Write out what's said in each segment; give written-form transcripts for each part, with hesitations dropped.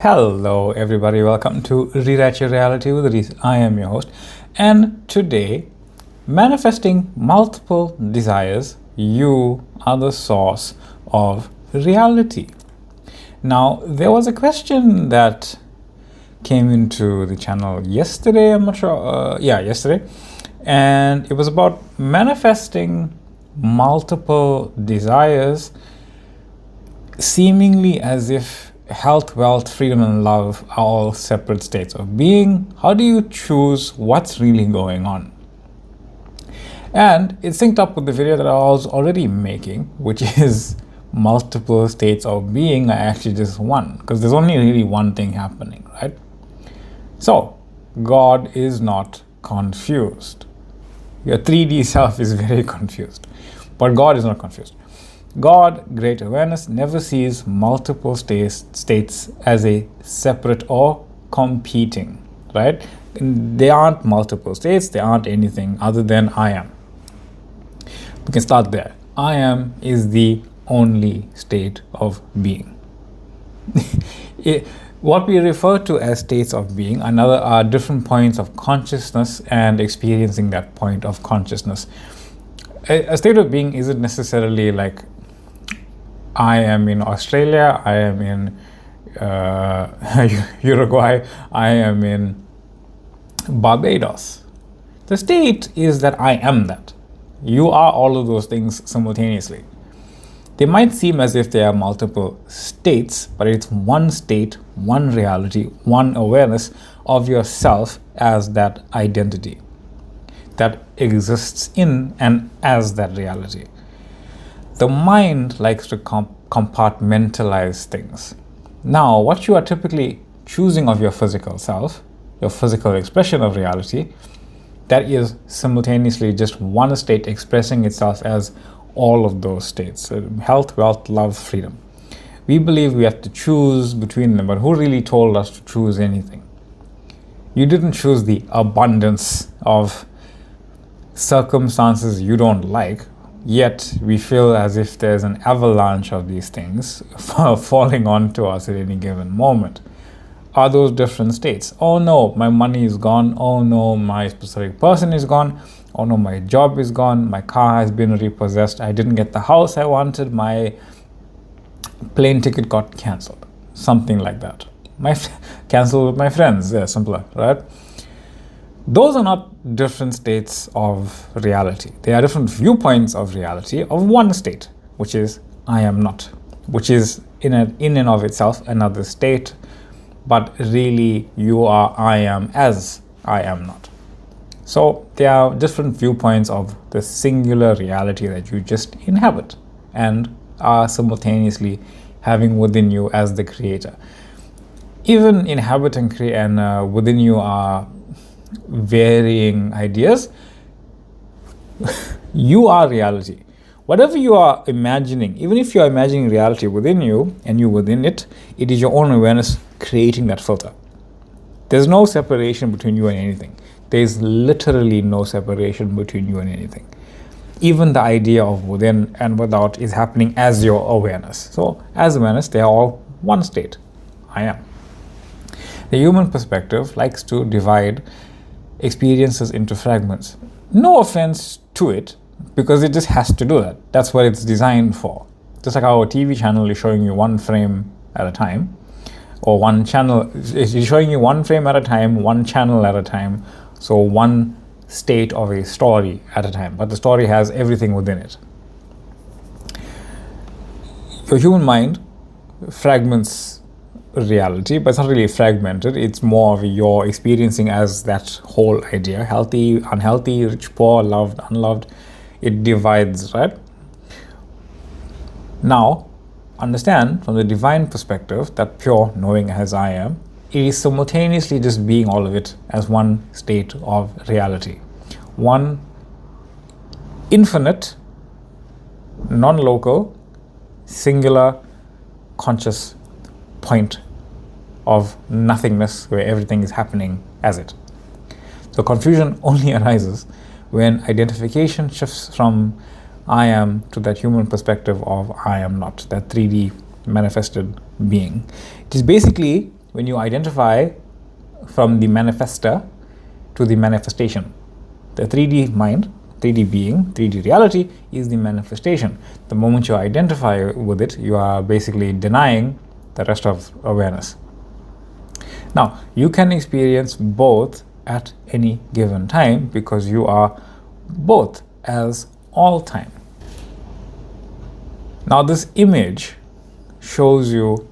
Hello everybody, welcome to Rewrite Your Reality with Reese. I am your host, and today, manifesting multiple desires, you are the source of reality. Now, there was a question that came into the channel yesterday, I'm not sure, yesterday, and it was about manifesting multiple desires, seemingly as if health, wealth, freedom, and love are all separate states of being. How do you choose what's really going on? And it synced up with the video that I was already making, which is multiple states of being are actually just one, because there's only really one thing happening, right? So, God is not confused. Your 3D self is very confused, but God is not confused. God, great awareness, never sees multiple states as a separate or competing, right? They aren't multiple states, they aren't anything other than I am. We can start there. I am is the only state of being. What we refer to as states of being are different points of consciousness and experiencing that point of consciousness. A state of being isn't necessarily like I am in Australia, I am in Uruguay, I am in Barbados. The state is that I am that. You are all of those things simultaneously. They might seem as if they are multiple states, but it's one state, one reality, one awareness of yourself as that identity that exists in and as that reality. The mind likes to compartmentalize things. Now, what you are typically choosing of your physical self, your physical expression of reality, that is simultaneously just one state expressing itself as all of those states. Health, wealth, love, freedom. We believe we have to choose between them, but who really told us to choose anything? You didn't choose the abundance of circumstances you don't like. Yet we feel as if there's an avalanche of these things falling onto us at any given moment. Are those different states? Oh no, my money is gone. Oh no, my specific person is gone. Oh no, my job is gone. My car has been repossessed. I didn't get the house I wanted. My plane ticket got cancelled. Something like that. Cancelled with my friends. Yeah, simpler, right? Those are not different states of reality. They are different viewpoints of reality of one state, which is I am not, which is in and of itself another state, but really you are I am as I am not. So there are different viewpoints of the singular reality that you just inhabit and are simultaneously having within you as the creator. Even inhabit and create and within you are varying ideas. You are reality. Whatever you are imagining, even if you are imagining reality within you and you within it, it is your own awareness creating that filter. There's no separation between you and anything. There's literally no separation between you and anything. Even the idea of within and without is happening as your awareness. So as awareness, they are all one state. I am. The human perspective likes to divide experiences into fragments. No offense to it, because it just has to do that. That's what it's designed for. Just like our TV channel is showing you one frame at a time, or one channel is showing you one frame at a time, one channel at a time, so one state of a story at a time, but the story has everything within it. Your human mind fragments reality, but it's not really fragmented. It's more of your experiencing as that whole idea. Healthy, unhealthy, rich, poor, loved, unloved. It divides, right? Now, understand from the divine perspective, that pure knowing as I am, it is simultaneously just being all of it as one state of reality. One infinite, non-local, singular, conscious point of nothingness where everything is happening as it. So confusion only arises when identification shifts from I am to that human perspective of I am not, that 3D manifested being. It is basically when you identify from the manifester to the manifestation. The 3D mind, 3D being, 3D reality is the manifestation. The moment you identify with it, you are basically denying the rest of awareness. Now, you can experience both at any given time because you are both as all time. Now, this image shows you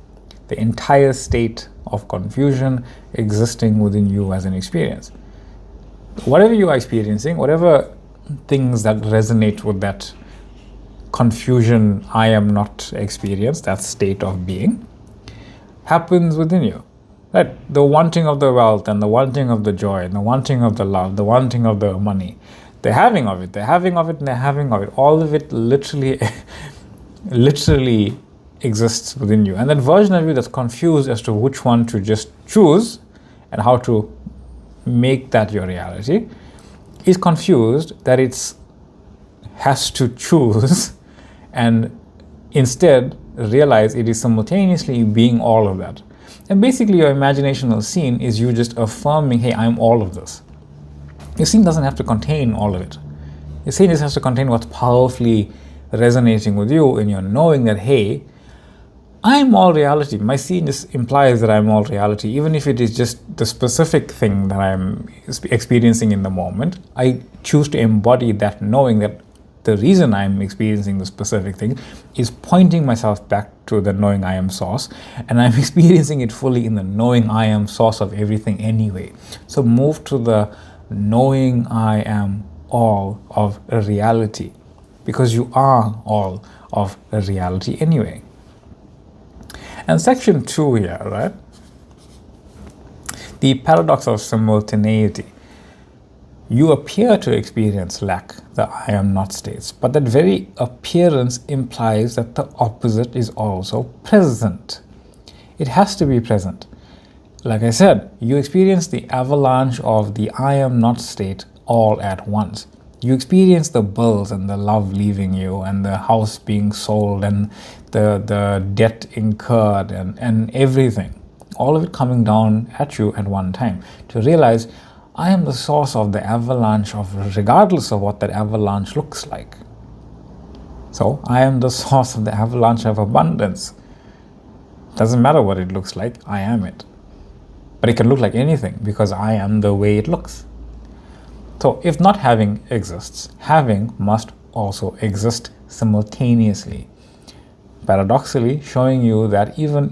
the entire state of confusion existing within you as an experience. Whatever you are experiencing, whatever things that resonate with that confusion, I am not experience, that state of being, happens within you. Right? The wanting of the wealth and the wanting of the joy and the wanting of the love, the wanting of the money, the having of it, the having of it, and the having of it, all of it literally exists within you. And that version of you that's confused as to which one to just choose and how to make that your reality is confused that it has to choose and instead realize it is simultaneously being all of that. And basically your imaginational scene is you just affirming, hey, I'm all of this. Your scene doesn't have to contain all of it. Your scene just has to contain what's powerfully resonating with you in your knowing that, hey, I'm all reality. My scene just implies that I'm all reality, even if it is just the specific thing that I'm experiencing in the moment. I choose to embody that knowing that the reason I'm experiencing the specific thing is pointing myself back to the knowing I am source, and I'm experiencing it fully in the knowing I am source of everything anyway. So move to the knowing I am all of a reality, because you are all of a reality anyway. And section 2 here, right? The paradox of simultaneity. You appear to experience lack, the I am not states, but that very appearance implies that the opposite is also present. It has to be present. Like I said, you experience the avalanche of the I am not state all at once. You experience the bills and the love leaving you and the house being sold and the debt incurred and everything. All of it coming down at you at one time to realize I am the source of the avalanche of regardless of what that avalanche looks like. So I am the source of the avalanche of abundance. Doesn't matter what it looks like, I am it. But it can look like anything because I am the way it looks. So if not having exists, having must also exist simultaneously. Paradoxically, showing you that even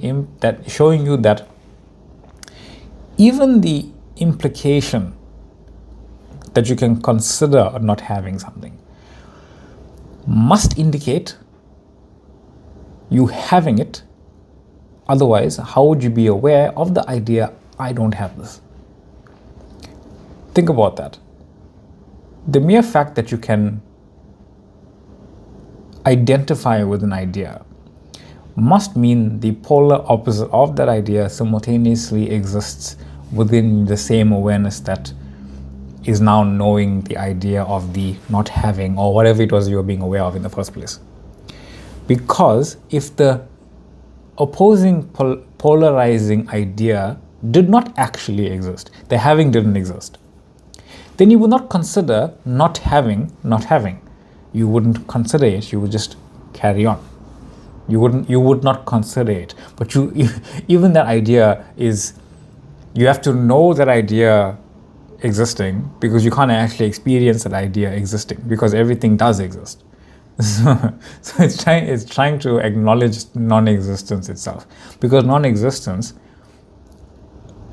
the implication that you can consider not having something must indicate you having it. Otherwise, how would you be aware of the idea, I don't have this? Think about that. The mere fact that you can identify with an idea must mean the polar opposite of that idea simultaneously exists within the same awareness that is now knowing the idea of the not having or whatever it was you were being aware of in the first place. Because if the opposing polarizing idea did not actually exist, the having didn't exist, then you would not consider not having. You wouldn't consider it, you would just carry on. You would not consider it. But even that idea is, you have to know that idea existing because you can't actually experience that idea existing because everything does exist. So it's trying to acknowledge non-existence itself, because non-existence,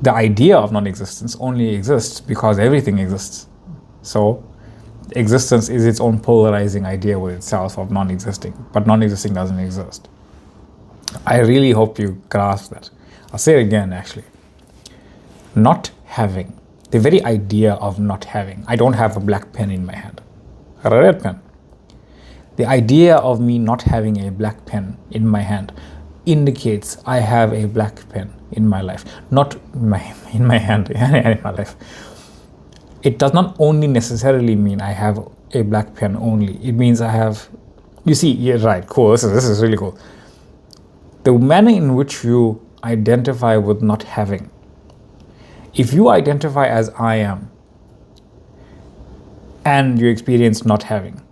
the idea of non-existence only exists because everything exists. So existence is its own polarizing idea with itself of non-existing, but non-existing doesn't exist. I really hope you grasp that. I'll say it again actually. Not having, the very idea of not having. I don't have a black pen in my hand, I have a red pen. The idea of me not having a black pen in my hand indicates I have a black pen in my life, not in my hand, in my life. It does not only necessarily mean I have a black pen only. It means I have, you see, yeah, right, cool, this is really cool. The manner in which you identify with not having. If you identify as I am and you experience not having,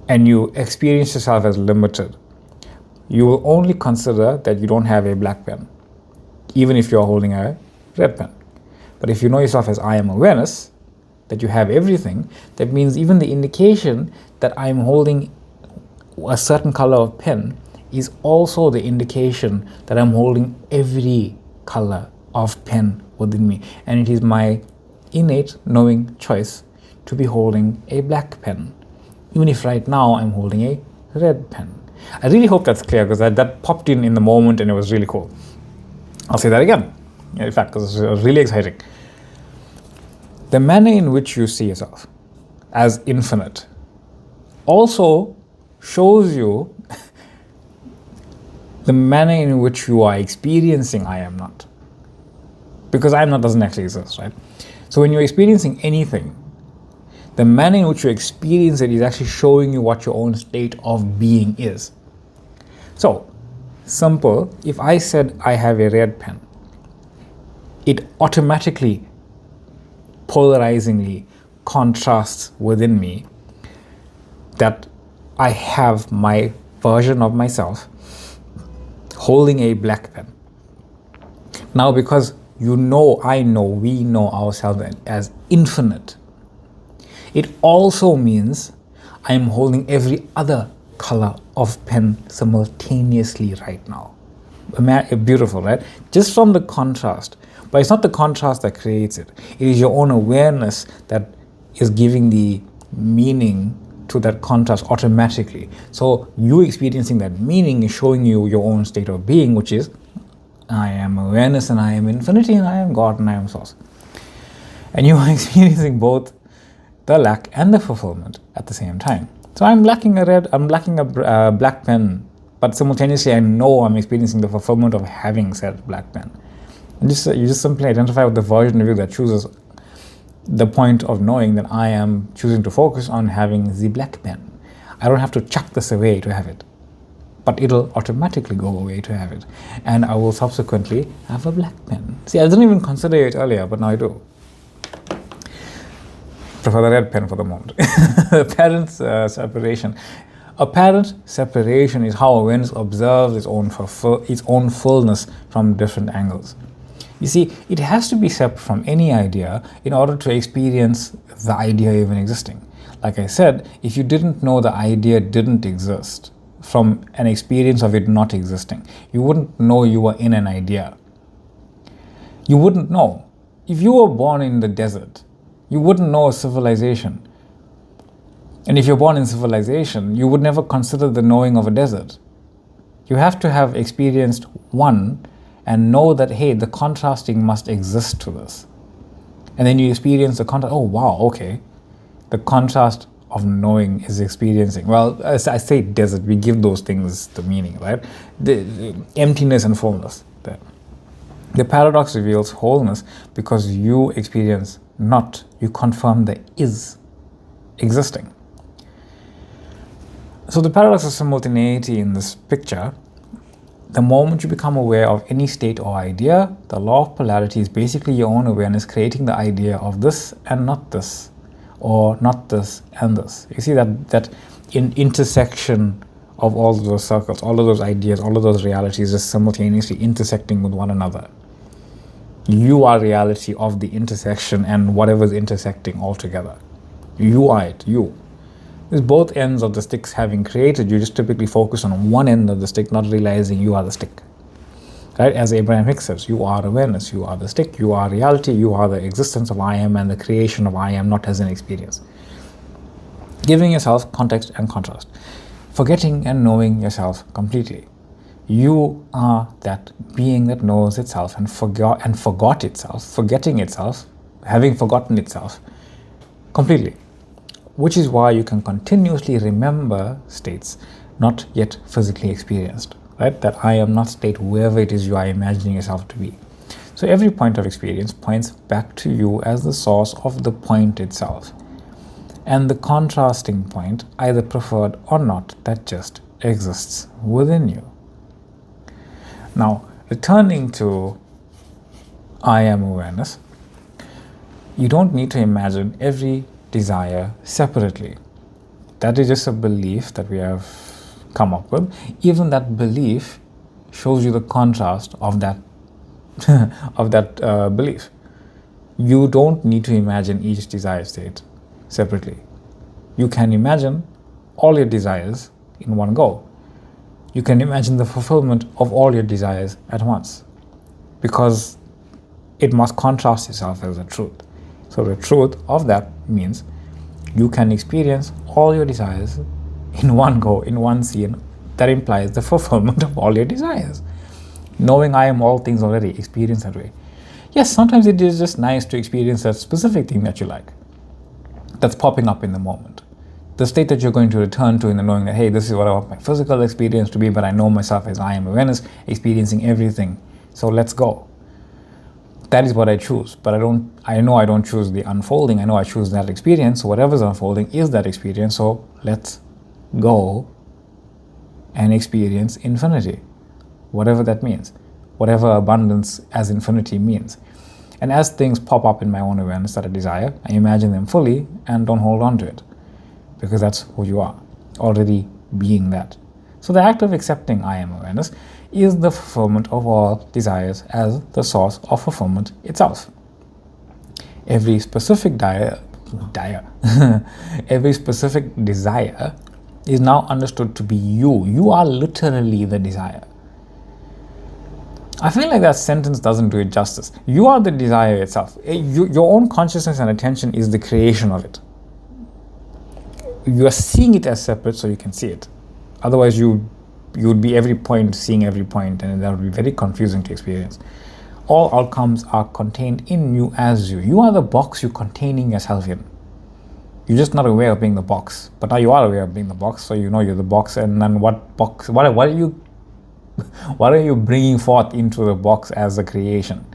and you experience yourself as limited, you will only consider that you don't have a black pen, even if you're holding a red pen. But if you know yourself as I am awareness, that you have everything, that means even the indication that I'm holding a certain color of pen is also the indication that I'm holding every color of pen within me. And it is my innate knowing choice to be holding a black pen, even if right now I'm holding a red pen. I really hope that's clear, because that popped in the moment and it was really cool. I'll say that again, in fact, because it's really exciting. The manner in which you see yourself as infinite also shows you the manner in which you are experiencing I am not. Because I am not doesn't actually exist, right? So when you're experiencing anything, the manner in which you experience it is actually showing you what your own state of being is. So, simple, if I said I have a red pen, it automatically, polarizingly contrasts within me that I have my version of myself holding a black pen. Now, because we know ourselves as infinite, it also means I'm holding every other color of pen simultaneously right now. Beautiful, right? Just from the contrast. But it's not the contrast that creates it. It is your own awareness that is giving the meaning to that contrast automatically. So you experiencing that meaning is showing you your own state of being, which is I am awareness and I am infinity and I am God and I am source. And you are experiencing both the lack and the fulfillment at the same time. So I'm lacking a black pen, but simultaneously I know I'm experiencing the fulfillment of having said black pen. And you just simply identify with the version of you that chooses the point of knowing that I am choosing to focus on having the black pen. I don't have to chuck this away to have it, but it'll automatically go away to have it. And I will subsequently have a black pen. See, I didn't even consider it earlier, but now I do. Prefer the red pen for the moment. Apparent separation. Apparent separation is how awareness observes its own fullness from different angles. You see, it has to be separate from any idea in order to experience the idea even existing. Like I said, if you didn't know the idea didn't exist from an experience of it not existing, you wouldn't know you were in an idea. You wouldn't know. If you were born in the desert, you wouldn't know a civilization. And if you're born in civilization, you would never consider the knowing of a desert. You have to have experienced one and know that, hey, the contrasting must exist to this. And then you experience the contrast. Oh, wow, okay. The contrast of knowing is experiencing. Well, as I say desert, we give those things the meaning, right? The emptiness and fullness. The paradox reveals wholeness because you experience not, you confirm the is existing. So the paradox of simultaneity in this picture, the moment you become aware of any state or idea, the law of polarity is basically your own awareness creating the idea of this and not this, or not this and this. You see that in intersection of all of those circles, all of those ideas, all of those realities just simultaneously intersecting with one another. You are reality of the intersection and whatever's intersecting altogether. You are it, you. With both ends of the sticks having created, you just typically focus on one end of the stick, not realizing you are the stick. Right? As Abraham Hicks says, you are awareness, you are the stick, you are reality, you are the existence of I am and the creation of I am, not as an experience. Giving yourself context and contrast. Forgetting and knowing yourself completely. You are that being that knows itself and forgot itself, forgetting itself, having forgotten itself completely. Which is why you can continuously remember states not yet physically experienced, right? That I am not state wherever it is you are imagining yourself to be. So every point of experience points back to you as the source of the point itself. And the contrasting point, either preferred or not, that just exists within you. Now, Returning to I am awareness, you don't need to imagine every desire separately. That is just a belief that we have come up with. Even that belief shows you the contrast of that belief. You don't need to imagine each desire state separately. You can imagine all your desires in one go. You can imagine the fulfillment of all your desires at once, because it must contrast itself as a truth. So the truth of that means you can experience all your desires in one go, in one scene. That implies the fulfillment of all your desires. Knowing I am all things already, experience that way. Yes, sometimes it is just nice to experience that specific thing that you like, that's popping up in the moment. The state that you're going to return to in the knowing that, hey, this is what I want my physical experience to be, but I know myself as I am awareness, experiencing everything. So let's go. That is what I choose. But I know I don't choose the unfolding. I know I choose that experience. So whatever's unfolding is that experience. So let's go and experience infinity, whatever that means, whatever abundance as infinity means. And as things pop up in my own awareness that I desire, I imagine them fully and don't hold on to it, because that's who you are, already being that. So the act of accepting I am awareness is the fulfillment of all desires as the source of fulfillment itself. Every specific every specific desire is now understood to be you. You are literally the desire. I feel like that sentence doesn't do it justice. You are the desire itself. Your own consciousness and attention is the creation of it. You are seeing it as separate so you can see it. Otherwise, you would be every point seeing every point, and that would be very confusing to experience. All outcomes are contained in you as you. You are the box you're containing yourself in. You're just not aware of being the box, but now you are aware of being the box, so you know you're the box. And then what are you bringing forth into the box as a creation,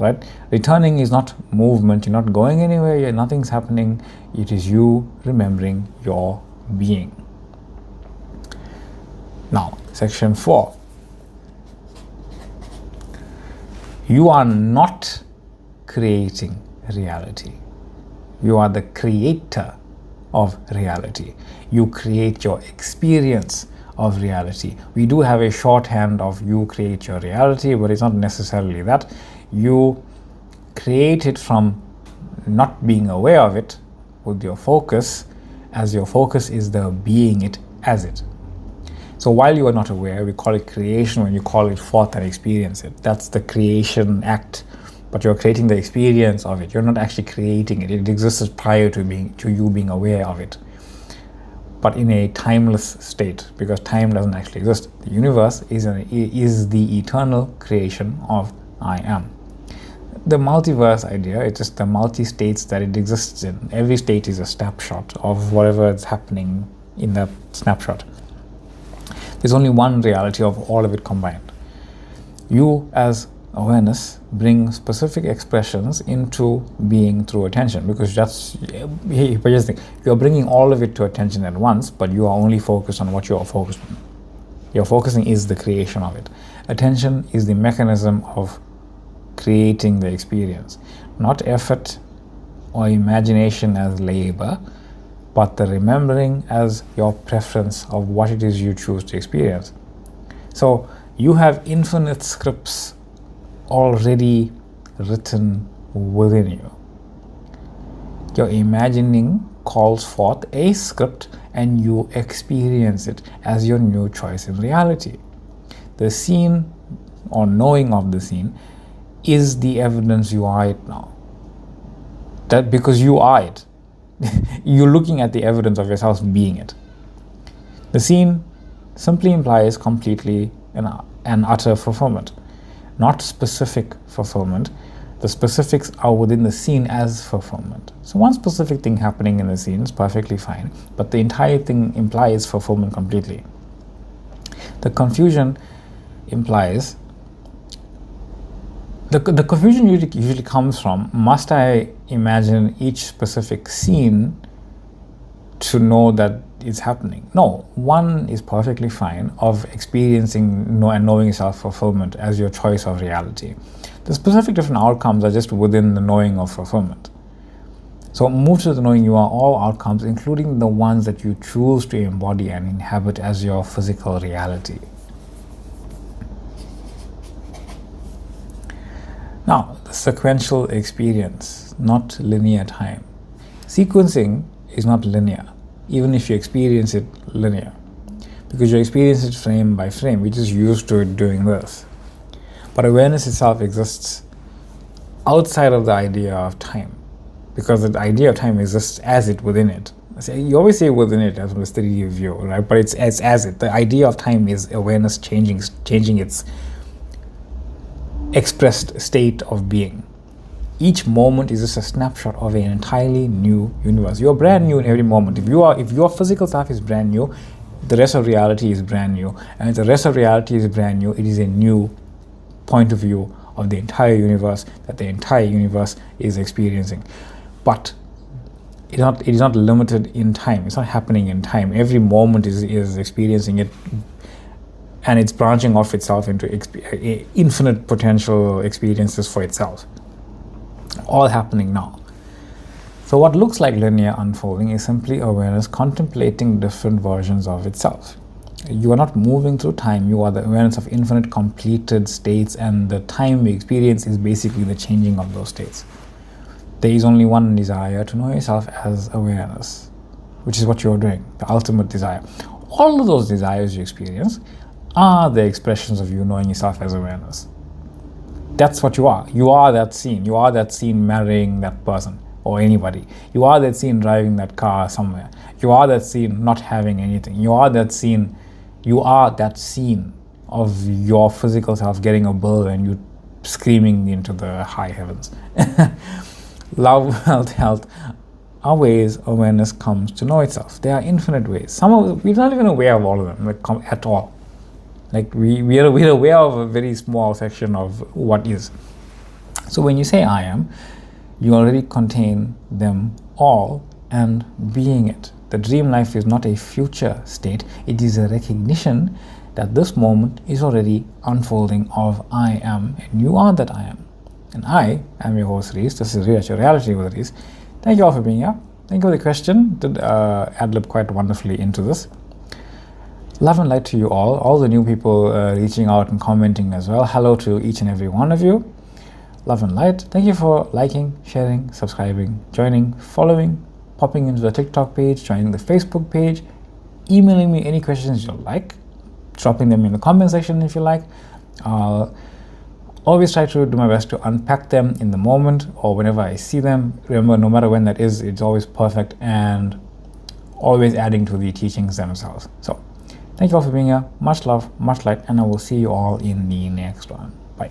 right? Returning is not movement. You're not going anywhere. Nothing's happening. It is you remembering your being. Now, section 4. You are not creating reality. You are the creator of reality. You create your experience of reality. We do have a shorthand of you create your reality, but it's not necessarily that. You create it from not being aware of it with your focus, as your focus is the being it as it. So while you are not aware, we call it creation. When you call it forth and experience it, that's the creation act. But you're creating the experience of it. You're not actually creating it. It existed prior to you being aware of it, but in a timeless state, because time doesn't actually exist. The universe is the eternal creation of I am. The multiverse idea, it's just the multi-states that it exists in. Every state is a snapshot of whatever is happening in that snapshot. There's only one reality of all of it combined. You as awareness bring specific expressions into being through attention, because you're bringing all of it to attention at once, but you are only focused on what you are focused on. You're focusing is the creation of it. Attention is the mechanism of creating the experience, not effort or imagination as labor, but the remembering as your preference of what it is you choose to experience. So you have infinite scripts already written within you. Your imagining calls forth a script and you experience it as your new choice in reality. The scene or knowing of the scene is the evidence you are it now. That because you are it. You're looking at the evidence of yourself being it. The scene simply implies completely an utter fulfillment, not specific fulfillment. The specifics are within the scene as fulfillment. So one specific thing happening in the scene is perfectly fine, but the entire thing implies fulfillment completely. The confusion implies the confusion usually comes from, must I imagine each specific scene to know that is happening. No, one is perfectly fine of experiencing and knowing self-fulfillment as your choice of reality. The specific different outcomes are just within the knowing of fulfillment. So move to the knowing you are all outcomes, including the ones that you choose to embody and inhabit as your physical reality. Now, the sequential experience, not linear time. Sequencing is not linear, even if you experience it linear, because you experience it frame by frame. We're just used to it doing this. But awareness itself exists outside of the idea of time, because the idea of time exists as it within it. You always say within it as from the 3D view, right? But it's as it. The idea of time is awareness changing its expressed state of being. Each moment is just a snapshot of an entirely new universe. You're brand new in every moment. If your physical self is brand new, the rest of reality is brand new. And if the rest of reality is brand new, it is a new point of view of the entire universe that the entire universe is experiencing. But it is not limited in time. It's not happening in time. Every moment is experiencing it, and it's branching off itself into infinite potential experiences for itself. All happening now. So what looks like linear unfolding is simply awareness contemplating different versions of itself. You are not moving through time. You are the awareness of infinite completed states, and the time we experience is basically the changing of those states. There is only one desire, to know yourself as awareness, which is what you're doing, the ultimate desire. All of those desires you experience are the expressions of you knowing yourself as awareness. That's what you are. You are that scene. You are that scene marrying that person or anybody. You are that scene driving that car somewhere. You are that scene not having anything. You are that scene. You are that scene of your physical self getting a bill and you screaming into the high heavens. Love, health are ways awareness comes to know itself. There are infinite ways. We're not even aware of all of them at all. Like we're aware of a very small section of what is. So when you say I am, you already contain them all and being it. The dream life is not a future state. It is a recognition that this moment is already unfolding of I am, and you are that I am. And I am your host, Reese. This is Reach Your Reality with Reese. Thank you all for being here. Thank you for the question. Did ad-lib quite wonderfully into this. Love and light to you all the new people reaching out and commenting as well. Hello to each and every one of you. Love and light. Thank you for liking, sharing, subscribing, joining, following, popping into the TikTok page, joining the Facebook page, emailing me any questions you like, dropping them in the comment section if you like. I'll always try to do my best to unpack them in the moment or whenever I see them. Remember, no matter when that is, it's always perfect and always adding to the teachings themselves. So, thank you all for being here. Much love, much light, and I will see you all in the next one. Bye.